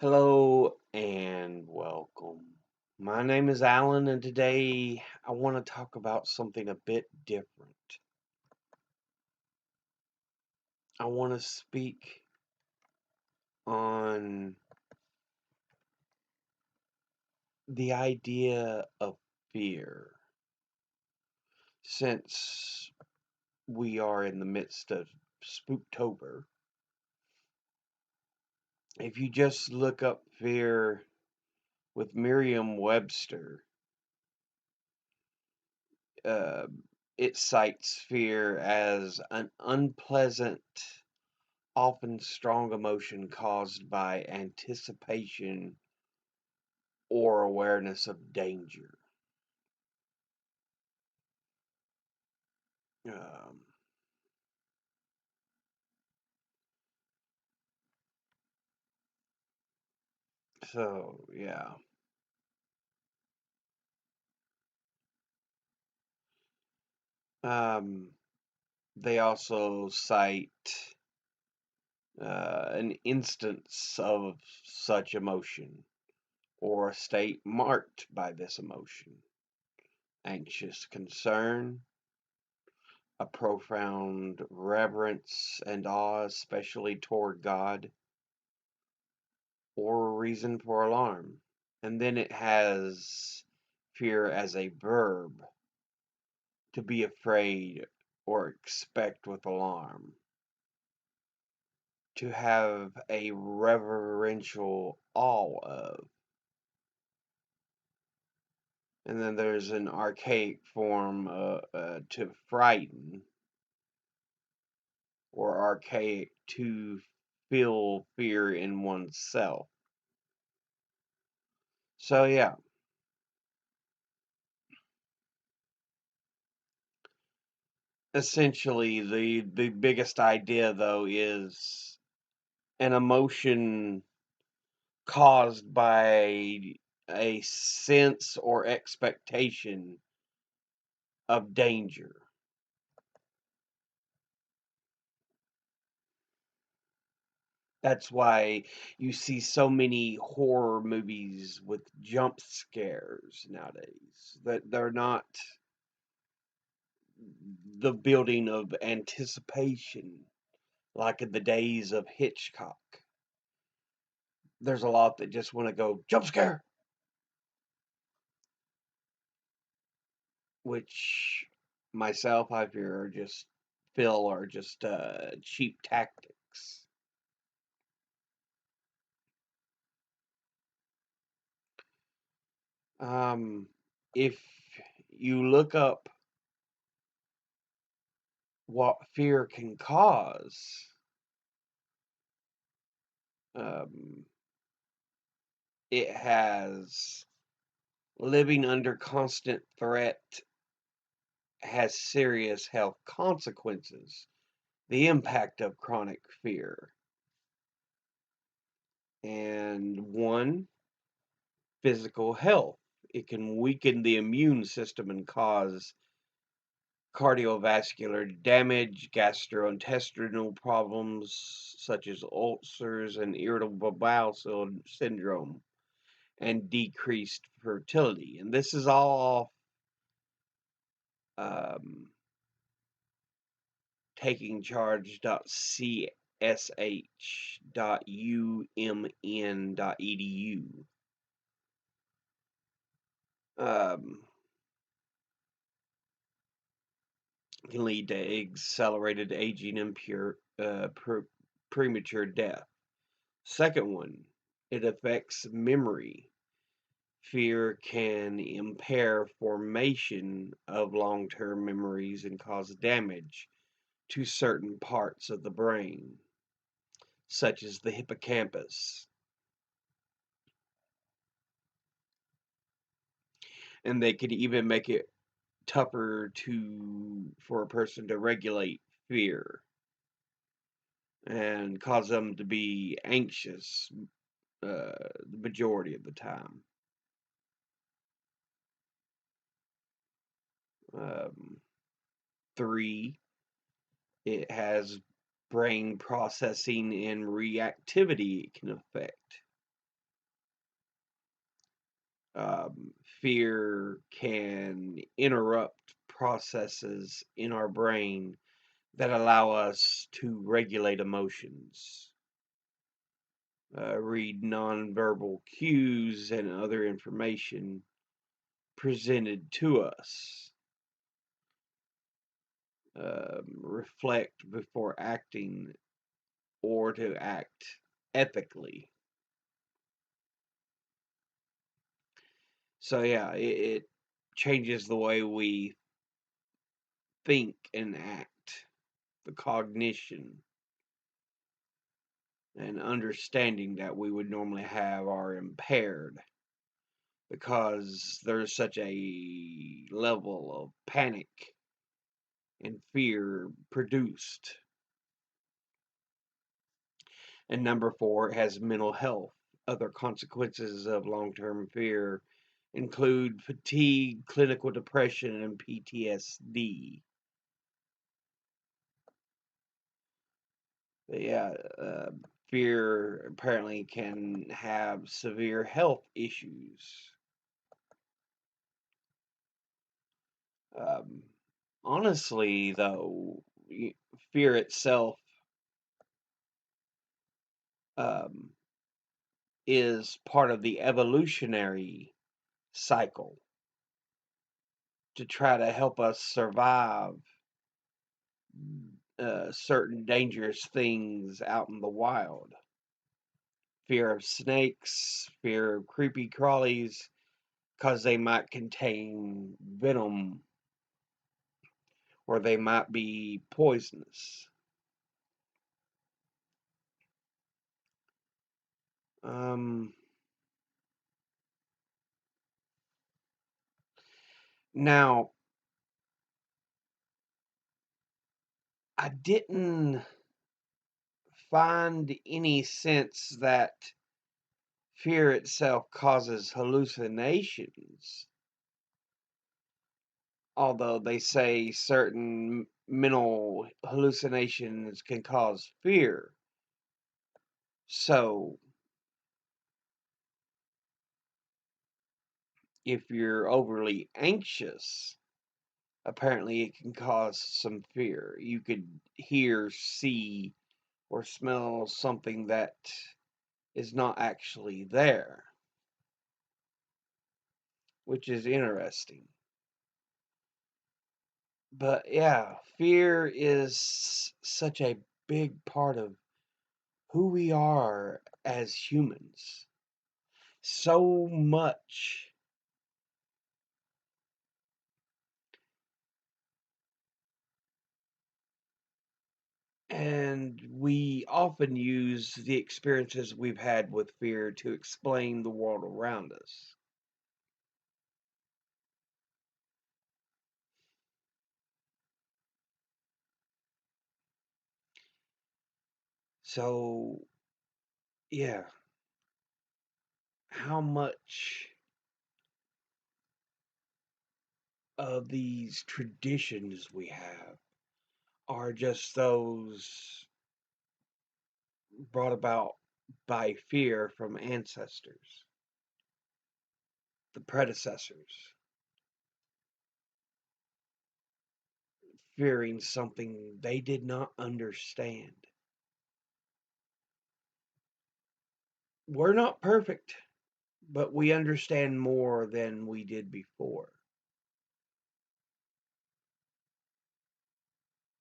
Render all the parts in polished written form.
Hello and welcome. My name is Alan, and today I want to talk about something a bit different. I want to speak on the idea of fear. Since we are in the midst of Spooktober, if you just look up fear with Merriam-Webster, uh, it cites fear as an unpleasant, often strong emotion caused by anticipation or awareness of danger. Um, so, yeah. Um, they also cite an instance of such emotion or a state marked by this emotion: anxious concern, a profound reverence and awe, especially toward God, or a reason for alarm. And then it has fear as a verb: to be afraid or expect with alarm, to have a reverential awe of. And then there's an archaic form to frighten, or archaic to feel fear in oneself. So, yeah, essentially, the biggest idea, though, is an emotion caused by a sense or expectation of danger. That's why you see so many horror movies with jump scares nowadays. That they're not the building of anticipation like in the days of Hitchcock. There's a lot that just want to go jump scare, which myself I fear are just cheap tactics. Um, if you look up what fear can cause, um, it has living under constant threat has serious health consequences. The impact of chronic fear. And one, physical health. It can weaken the immune system and cause cardiovascular damage, gastrointestinal problems such as ulcers and irritable bowel syndrome, and decreased fertility. And this is all um, takingcharge.csh.umn.edu. Um, can lead to accelerated aging and premature death. Second one, it affects memory. Fear can impair formation of long-term memories and cause damage to certain parts of the brain, such as the hippocampus. And they could even make it tougher for a person to regulate fear and cause them to be anxious the majority of the time. Um, three, it has brain processing and reactivity it can affect. Fear can interrupt processes in our brain that allow us to regulate emotions, read nonverbal cues, and other information presented to us, reflect before acting, or to act ethically. So, yeah, it changes the way we think and act, the cognition and understanding that we would normally have are impaired because there's such a level of panic and fear produced. And number four has mental health. Other consequences of long term fear include fatigue, clinical depression, and PTSD. But yeah, fear apparently can have severe health issues. Um, Honestly, though, fear itself um, is part of the evolutionary cycle to try to help us survive certain dangerous things out in the wild. Fear of snakes, fear of creepy crawlies, because they might contain venom or they might be poisonous. Um, Now, I didn't find any sense that fear itself causes hallucinations, although they say certain mental hallucinations can cause fear. So, if you're overly anxious, apparently it can cause some fear. You could hear, see, or smell something that is not actually there, which is interesting. But yeah, fear is such a big part of who we are as humans. So much. And we often use the experiences we've had with fear to explain the world around us. So, yeah, how much of these traditions we have are just those brought about by fear from ancestors, the predecessors, fearing something they did not understand. We're not perfect, but we understand more than we did before.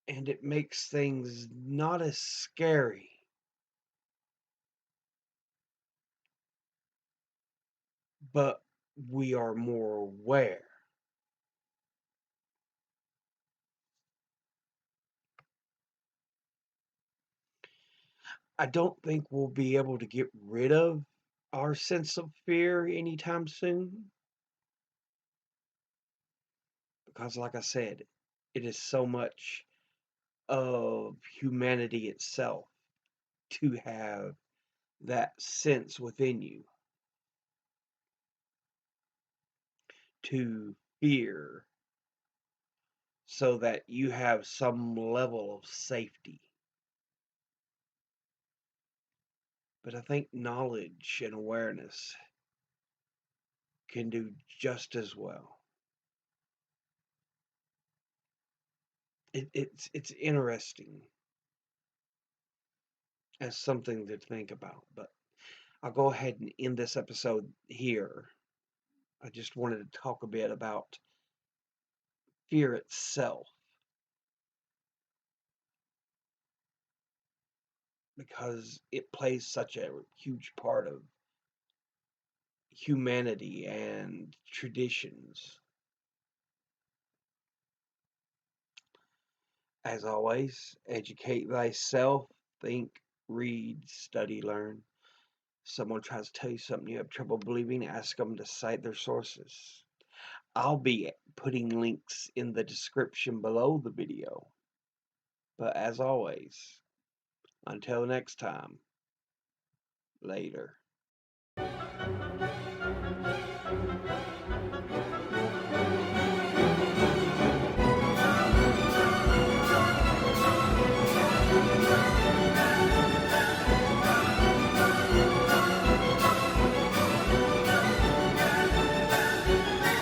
And it makes things not as scary, but we are more aware. I don't think we'll be able to get rid of our sense of fear anytime soon because, like I said, it is so much of humanity itself to have that sense within you to fear so that you have some level of safety. But I think knowledge and awareness can do just as well. It's interesting as something to think about, but I'll go ahead and end this episode here. I just wanted to talk a bit about fear itself because it plays such a huge part of humanity and traditions. As always, educate thyself, think, read, study, learn. Someone tries to tell you something you have trouble believing, ask them to cite their sources. I'll be putting links in the description below the video. But as always, until next time, later.